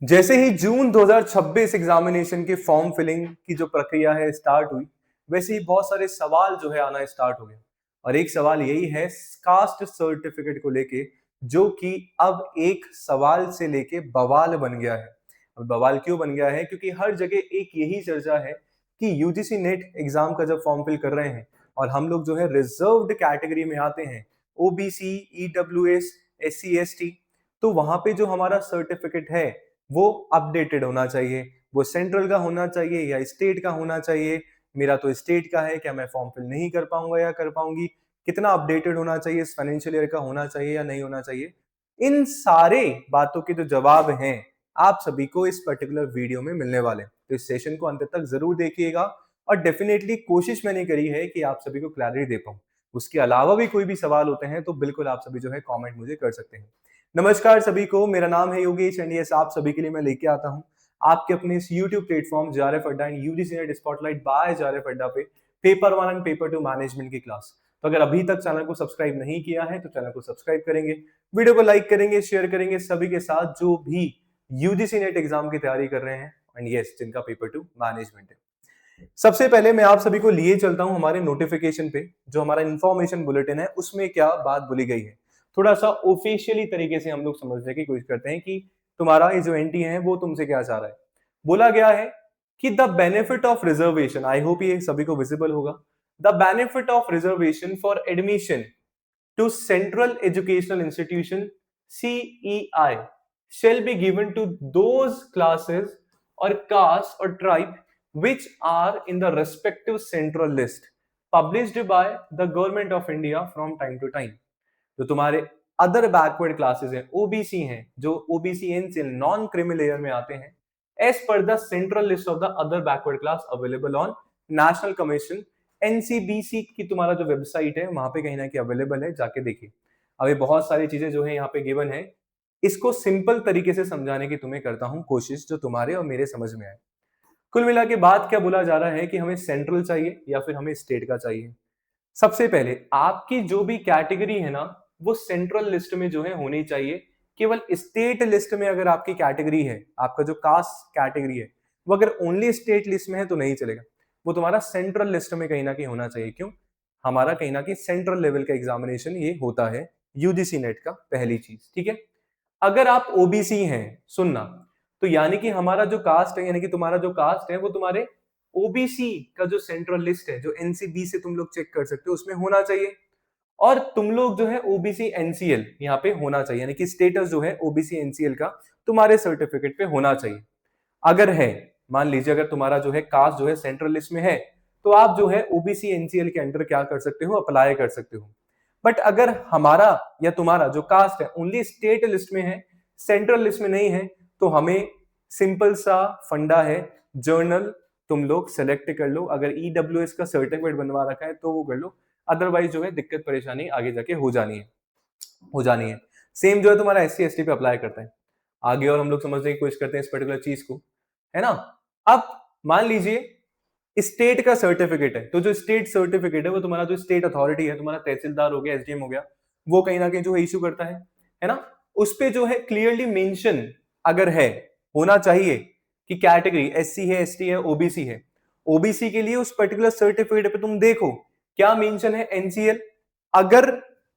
जैसे ही जून 2026 एग्जामिनेशन के form filling की जो प्रक्रिया है स्टार्ट हुई, वैसे ही बहुत सारे सवाल जो है आना स्टार्ट हो गए। और एक सवाल यही है कास्ट सर्टिफिकेट को लेके, जो कि अब एक सवाल से लेके बवाल बन गया है। अब बवाल क्यों बन गया है? क्योंकि हर जगह एक यही चर्चा है कि यूजीसी नेट एग्जाम का जब फॉर्म फिल कर रहे हैं और हम लोग जो है रिजर्व्ड कैटेगरी में आते हैं, ओबीसी, ईडब्ल्यूएस, एससी, एसटी, तो वहां पे जो हमारा सर्टिफिकेट है वो अपडेटेड होना चाहिए। वो सेंट्रल का होना चाहिए या स्टेट का होना चाहिए। मेरा तो स्टेट का है, क्या मैं फॉर्म फिल नहीं कर पाऊंगा या कर पाऊंगी? कितना अपडेटेड होना चाहिए, इस फाइनेंशियल ईयर का होना चाहिए या नहीं होना चाहिए? इन सारे बातों के जो जवाब हैं आप सभी को इस पर्टिकुलर वीडियो में मिलने वाले हैं। तो इस सेशन को अंत तक जरूर देखिएगा और डेफिनेटली कोशिश मैंने करी है कि आप सभी को क्लैरिटी दे पाऊं। उसके अलावा भी कोई भी सवाल होते हैं तो बिल्कुल आप सभी जो है कमेंट मुझे कर सकते हैं। नमस्कार सभी को, मेरा नाम है योगेश एंड यस आप सभी के लिए मैं लेके आता हूं आपके अपने इस YouTube platform JRF Adda and UGC NET spotlight by JRF Adda पे पेपर 1 एंड पेपर 2 मैनेजमेंट की क्लास। तो अगर अभी तक चैनल को सब्सक्राइब नहीं किया है तो चैनल को सब्सक्राइब करेंगे, वीडियो को लाइक करेंगे, शेयर करेंगे सभी के साथ जो भी यूजीसी नेट एग्जाम की तैयारी कर रहे हैं एंड यस जिनका पेपर 2 मैनेजमेंट है। सबसे पहले मैं आप सभी को लिए चलता हूं हमारे नोटिफिकेशन पे, जो हमारा इंफॉर्मेशन बुलेटिन है उसमें क्या बात बोली गई है। थोड़ा सा ऑफिशियली तरीके से हम लोग समझने की कोशिश करते हैं कि तुम्हारा ये जो एनटी है वो तुमसे क्या चाह रहा है। बोला गया है कि the benefit of reservation, I hope ये सभी को विजिबल होगा, the benefit of reservation for admission to Central Educational Institution CEI shall be given to those classes or caste or tribe which are in the respective central list published by the government of India from time to time। जो तुम्हारे other backward classes हैं, OBC हैं, जो OBC NCL non creamy layer में आते हैं, as per the central list of the other backward class available on national commission NCBC की तुम्हारा जो वेबसाइट है वहां पे कहीं ना कहीं अवेलेबल है, जाके देखिए। अभी बहुत सारी चीजें जो है यहाँ पे गिवन है, इसको सिंपल तरीके से समझाने की तुम्हें करता हूँ कोशिश, जो तुम्हारे और मेरे समझ में आए। कुल मिला के बात क्या बोला जा रहा है कि हमें सेंट्रल चाहिए या फिर हमें स्टेट का चाहिए। सबसे पहले आपकी जो भी कैटेगरी है ना वो सेंट्रल लिस्ट में जो है होनी चाहिए। केवल स्टेट लिस्ट में अगर आपकी कैटेगरी है, आपका जो कास्ट कैटेगरी है वो अगर ओनली स्टेट लिस्ट में है तो नहीं चलेगा, वो तुम्हारा सेंट्रल लिस्ट में कहीं ना कहीं होना चाहिए। क्यों? हमारा कहीं ना कहीं सेंट्रल लेवल का एग्जामिनेशन ये होता है यूजीसी नेट का, पहली चीज। ठीक है, अगर आप ओबीसी हैं, सुनना, तो यानी कि हमारा जो कास्ट है, यानी कि तुम्हारा जो कास्ट है वो तुम्हारे ओबीसी का जो सेंट्रल लिस्ट है, जो एनसीबी से तुम लोग चेक कर सकते हो, उसमें होना चाहिए। और तुम लोग जो है ओबीसी एनसीएल यहाँ पे होना चाहिए, यानी कि स्टेटस जो है ओबीसी एनसीएल का तुम्हारे सर्टिफिकेट पे होना चाहिए। अगर है, मान लीजिए अगर तुम्हारा जो है कास्ट जो है सेंट्रल लिस्ट में है, तो आप जो है ओबीसी एनसीएल के अंडर क्या कर सकते हो, अप्लाई कर सकते हो। बट अगर हमारा या तुम्हारा जो कास्ट है ओनली स्टेट लिस्ट में है, सेंट्रल लिस्ट में नहीं है, तो हमें सिंपल सा फंडा है, जर्नल तुम लोग सेलेक्ट कर लो। अगर ईडब्ल्यूएस का सर्टिफिकेट बनवा रखा है तो वो कर लो, अदरवाइज जो है दिक्कत परेशानी आगे जाके हो जानी है। सेम जो है तुम्हारा एससी एसटी पे अप्लाई करता है आगे, और हम लोग समझने की कोशिश करते हैं इस पर्टिकुलर चीज को, है ना। अब मान लीजिए स्टेट का सर्टिफिकेट है, तो जो स्टेट सर्टिफिकेट है वो तुम्हारा जो स्टेट अथॉरिटी है, तुम्हारा तहसीलदार हो गया, एसडीएम हो गया, वो कहीं ना कहीं जो है इशू करता है ना। उस पे जो है क्लियरली मेंशन अगर है, होना चाहिए कि कैटेगरी एससी है, एसटी है, ओबीसी है। ओबीसी के लिए उस पर्टिकुलर सर्टिफिकेट पे तुम देखो क्या मेंशन है, एनसीएल। अगर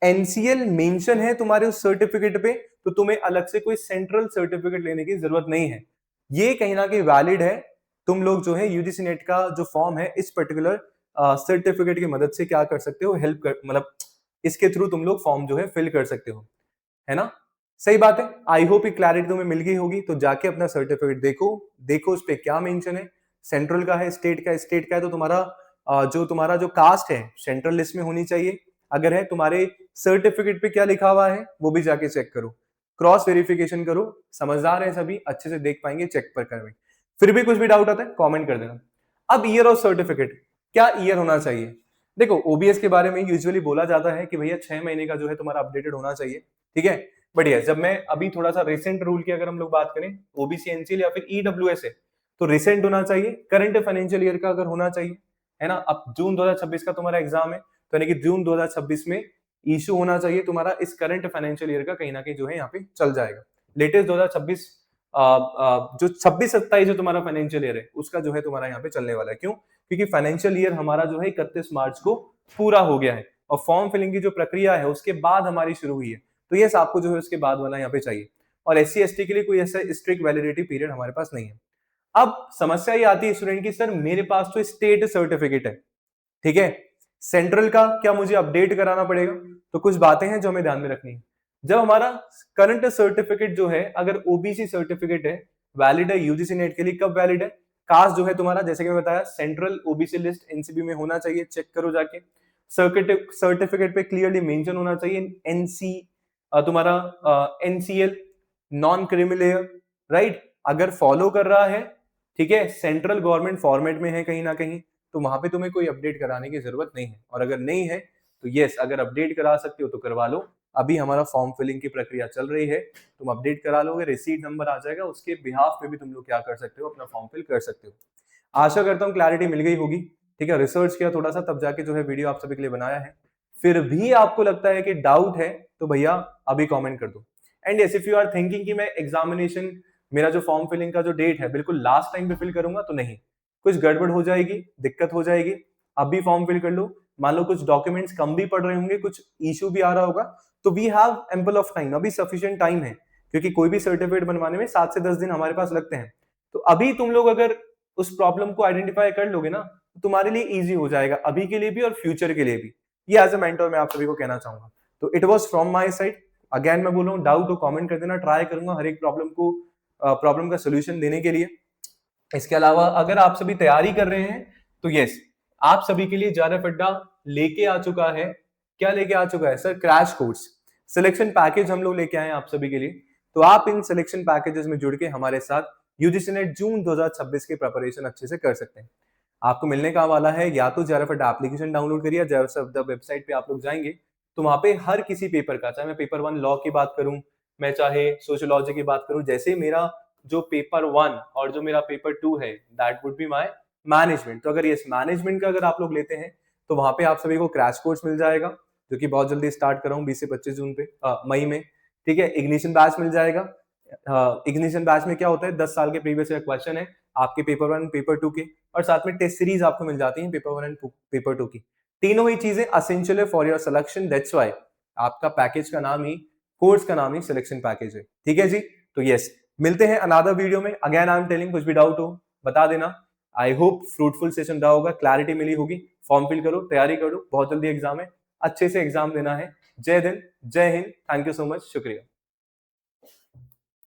एनसीएल मेंशन है तुम्हारे उस सर्टिफिकेट पे तो तुम्हें अलग से कोई सेंट्रल सर्टिफिकेट लेने की जरूरत नहीं है, ये कहीं ना कहीं वैलिड है। तुम लोग जो है यूजीसी नेट का जो फॉर्म है इस पर्टिकुलर सर्टिफिकेट की मदद से क्या कर सकते हो, हेल्प कर, मतलब इसके थ्रू तुम लोग फॉर्म जो है फिल कर सकते हो, है ना। सही बात है, आई होप क्लैरिटी तुम्हें मिल गई होगी। तो जाके अपना सर्टिफिकेट देखो उस पे क्या मेंशन है, सेंट्रल का है, स्टेट का है, तो तुम्हारा जो जो कास्ट है सेंट्रल लिस्ट में होनी चाहिए। अगर है तुम्हारे सर्टिफिकेट पे क्या लिखा हुआ है वो भी जाके चेक करो, क्रॉस वेरिफिकेशन करो। समझदार है सभी, अच्छे से देख पाएंगे, चेक पर करेंगे। फिर भी कुछ भी डाउट आता है कमेंट कर देना। अब ईयर ऑफ सर्टिफिकेट, क्या ईयर होना चाहिए? देखो ओबीएस के बारे में यूजुअली बोला जाता है कि भैया 6 महीने का जो है तुम्हारा अपडेटेड होना चाहिए। ठीक है, बढ़िया। जब मैं अभी थोड़ा सा रिसेंट रूल की अगर हम लोग बात करें, ओबीसी एनसीएल या फिर ईडब्ल्यूएस है, तो रिसेंट होना चाहिए, करंट फाइनेंशियल ईयर का अगर होना चाहिए, है ना। अब जून 2026 का तुम्हारा एग्जाम है, तो यानी कि जून 2026 में इशू होना चाहिए तुम्हारा इस करंट फाइनेंशियल ईयर का, कहीं ना कहीं जो है यहाँ पे चल जाएगा। लेटेस्ट 2026 जो 26-27 जो तुम्हारा फाइनेंशियल ईयर है उसका जो है तुम्हारा यहाँ पे चलने वाला है। क्यों? क्योंकि फाइनेंशियल ईयर हमारा जो है 31 मार्च को पूरा हो गया है और फॉर्म फिलिंग की जो प्रक्रिया है उसके बाद हमारी शुरू हुई है। तो यस, आपको जो है उसके बाद वाला यहाँ पे चाहिए। और SC ST के लिए कोई ऐसा स्ट्रिक्ट वैलिडिटी पीरियड हमारे पास नहीं है। अब समस्या ये आती है स्टूडेंट की, सर मेरे पास तो स्टेट सर्टिफिकेट है, ठीक है, सेंट्रल का क्या मुझे अपडेट कराना पड़ेगा? तो कुछ बातें हैं जो हमें ध्यान में रखनी है। जब हमारा करंट सर्टिफिकेट जो है अगर ओबीसी सर्टिफिकेट है, वैलिड है यूजीसी नेट के लिए, कब वैलिड है? कास्ट जो है तुम्हारा, जैसे कि मैं बताया, सेंट्रल ओबीसी लिस्ट एनसीबी में होना चाहिए, चेक करो जाके। सर्टिफिकेट पे क्लियरली मेंशन होना चाहिए एनसी, तुम्हारा एनसीएल, नॉन क्रिमिलेयर, राइट? अगर फॉलो कर रहा है, ठीक है, सेंट्रल गवर्नमेंट फॉर्मेट में है कहीं ना कहीं, तो वहां पे तुम्हें कोई अपडेट कराने की जरूरत नहीं है। और अगर नहीं है तो यस, अगर अपडेट करा सकते हो तो करवा लो। अभी हमारा फॉर्म फिलिंग की प्रक्रिया चल रही है, तुम अपडेट करा लोगे, रिसीट नंबर आ जाएगा, उसके बिहाफ पे भी तुम लोग क्या कर सकते हो, अपना फॉर्म फिल कर सकते हो। आशा करता हूँ क्लैरिटी मिल गई होगी, ठीक है। रिसर्च किया थोड़ा सा, तब जाके जो है वीडियो आप सभी के लिए बनाया है। फिर भी आपको लगता है कि डाउट है तो भैया अभी कॉमेंट कर दो। And yes, if you are thinking कि मैं एग्जामिनेशन, मेरा जो फॉर्म फिलिंग का जो डेट है बिल्कुल लास्ट टाइम पे फिल करूंगा, तो नहीं, कुछ गड़बड़ हो जाएगी, दिक्कत हो जाएगी। अभी फॉर्म फिल कर लो। मान लो कुछ डॉक्यूमेंट्स कम भी पड़ रहे होंगे, कुछ इशू भी आ रहा होगा, तो we have ample of time, अभी सफिशिएंट टाइम है, क्योंकि कोई भी सर्टिफिकेट बनवाने में 7 से 10 दिन हमारे पास लगते हैं। तो अभी तुम लोग अगर उस प्रॉब्लम को आइडेंटिफाई कर लोगे ना, तो तुम्हारे लिए इजी हो जाएगा, अभी के लिए भी और फ्यूचर के लिए भी। ये एज अ मेंटर मैं आप सभी को कहना चाहूंगा। तो it was from my side. Again मैं बोल रहा हूँ, डाउट हो कमेंट कर देना, ट्राई करूंगा हर एक प्रॉब्लम का सोल्यूशन देने के लिए। इसके अलावा अगर आप सभी तैयारी कर रहे हैं तो यस, आप सभी के लिए JRF अड्डा लेके आ चुका है। क्या लेके आ चुका है sir? Crash course, selection package हम लोग लेके आए हैं आप सभी के लिए। तो आप इन सिलेक्शन पैकेजेस में जुड़ के हमारे साथ यूजीसी नेट जून 2026 की प्रिपरेशन अच्छे से कर सकते हैं। आपको मिलने का वाला है, या तो JRF अड्डा एप्लीकेशन डाउनलोड करिए, JRF अड्डा वेबसाइट पे आप लोग जाएंगे तो वहां पे हर किसी पेपर का, चाहे मैं पेपर 1 लॉ की बात करूं, मैं चाहे सोशियोलॉजी की बात करूं, जैसे मेरा जो पेपर 1 और जो मेरा पेपर 2 है, that would be my management. तो अगर यस, मैनेजमेंट का अगर आप लोग लेते हैं तो वहां पे आप सभी को क्रैश कोर्स मिल जाएगा, जो कि बहुत जल्दी स्टार्ट कर रहा हूँ 20 से 25 जून पे, मई में, ठीक है। इग्निशन बैच मिल जाएगा। इग्निशन बैच में क्या होता है, 10 साल के प्रीवियस ईयर क्वेश्चन है आपके पेपर 1 पेपर 2 के, और साथ में टेस्ट सीरीज आपको मिल जाती है पेपर 1 एंड पेपर 2 की। तीनों ही चीजें असेंशियल है for your selection, that's why आपका पैकेज का नाम ही, कोर्स का नाम ही सिलेक्शन पैकेज है, ठीक है जी। तो यस, मिलते हैं अनदर वीडियो में। अगेन आई एम टेलिंग, कुछ भी डाउट हो बता देना। आई होप फ्रूटफुल सेशन रहा होगा, क्लैरिटी मिली होगी। फॉर्म फिल करो, तैयारी करो, बहुत जल्दी एग्जाम है, अच्छे से एग्जाम देना है। जय हिंद, जय Hind, thank you so much, शुक्रिया।